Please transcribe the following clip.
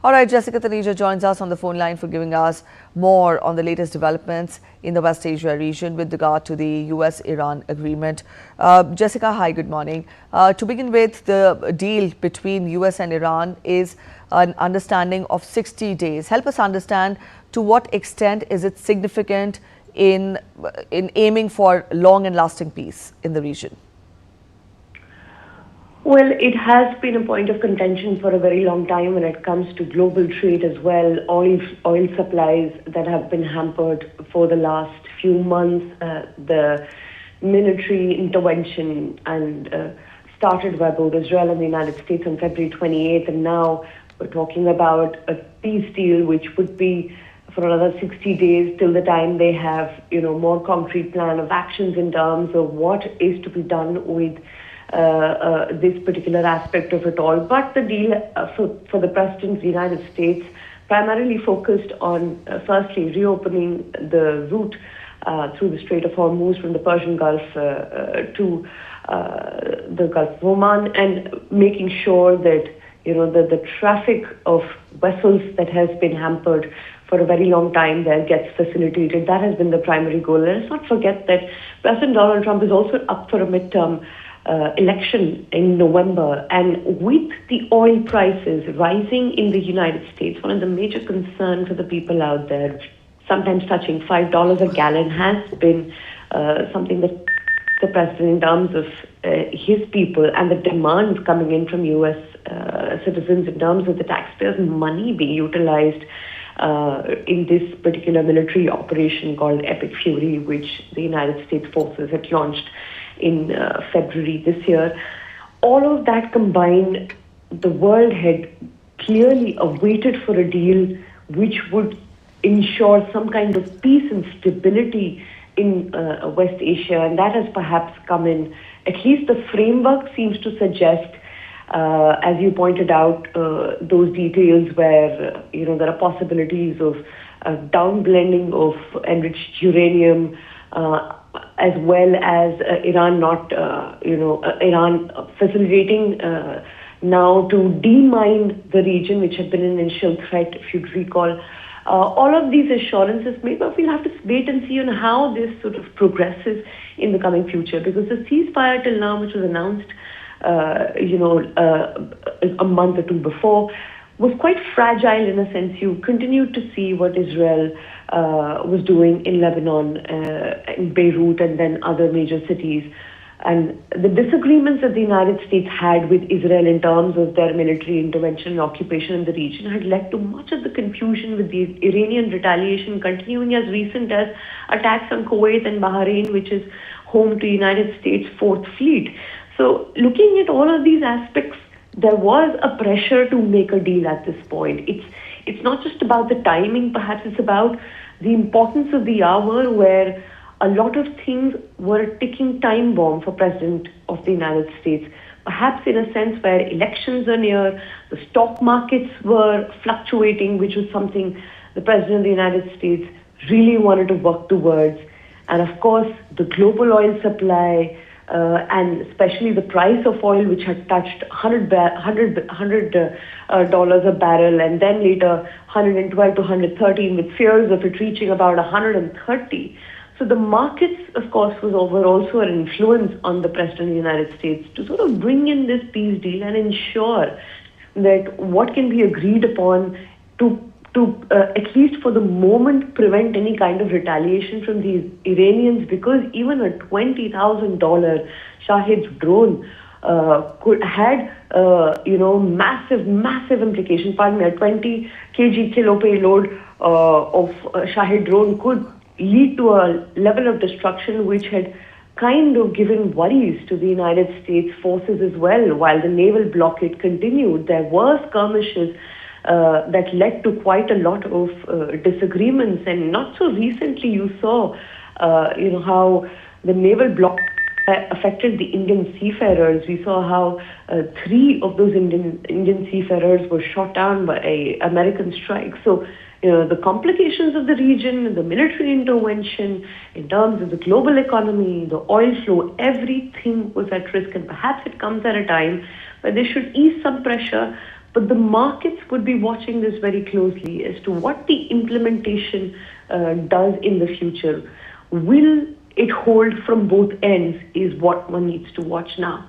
All right, Jessica Taneja joins us on the phone line for giving us more on the latest developments in the West Asia region with regard to the US-Iran agreement. Jessica, hi, good morning. To begin with, the deal between US and Iran is an understanding of 60 days. Help us understand to what extent is it significant in aiming for long and lasting peace in the region? Well, it has been a point of contention for a very long time when it comes to global trade as well. Oil supplies that have been hampered for the last few months. The military intervention and started by both Israel and the United States on February 28th, and now we're talking about a peace deal which would be for another 60 days till the time they have, more concrete plan of actions in terms of what is to be done with this particular aspect of it all. But the deal for the President of the United States primarily focused on, firstly, reopening the route through the Strait of Hormuz from the Persian Gulf to the Gulf of Oman, and making sure that, the traffic of vessels that has been hampered for a very long time there gets facilitated. That has been the primary goal. Let us not forget that President Donald Trump is also up for a midterm election in November, and with the oil prices rising in the United States, one of the major concerns for the people out there, sometimes touching $5 a gallon, has been something that the president, in terms of his people and the demands coming in from U.S. Citizens in terms of the taxpayers' money being utilized in this particular military operation called Epic Fury, which the United States forces had launched in February this year. All of that combined, the world had clearly awaited for a deal which would ensure some kind of peace and stability in West Asia, and that has perhaps come in. At least the framework seems to suggest, as you pointed out, those details where there are possibilities of downblending of enriched uranium, as well as Iran Iran facilitating now to demine the region, which had been an initial threat, if you'd recall. All of these assurances, maybe we'll have to wait and see on how this sort of progresses in the coming future, because the ceasefire till now, which was announced, a month or two before, was quite fragile in a sense. You continued to see what Israel was doing in Lebanon, in Beirut, and then other major cities. And the disagreements that the United States had with Israel in terms of their military intervention and occupation in the region had led to much of the confusion, with the Iranian retaliation continuing as recent as attacks on Kuwait and Bahrain, which is home to United States Fourth Fleet. So looking at all of these aspects, there was a pressure to make a deal at this point. It's not just about the timing, perhaps it's about the importance of the hour, where a lot of things were a ticking time bomb for President of the United States. Perhaps in a sense where elections are near, the stock markets were fluctuating, which was something the President of the United States really wanted to work towards. And of course, the global oil supply, and especially the price of oil, which had touched $100 a barrel, and then later 112 to 113, with fears of it reaching about 130. So the markets, of course, were also an influence on the President of the United States to sort of bring in this peace deal and ensure that what can be agreed upon to at least for the moment prevent any kind of retaliation from these Iranians, because even a $20,000 Shahid drone had massive implications. Pardon me, a 20 kg kilo payload of Shahid drone could lead to a level of destruction which had kind of given worries to the United States forces as well. While the naval blockade continued, there were skirmishes that led to quite a lot of disagreements. And not so recently, you saw, how the naval blockade affected the Indian seafarers. We saw how 3 of those Indian seafarers were shot down by an American strike. So, the complications of the region, the military intervention, in terms of the global economy, the oil flow, everything was at risk. And perhaps it comes at a time where they should ease some pressure, But the markets would be watching this very closely as to what the implementation does in the future. Will it hold from both ends is what one needs to watch now.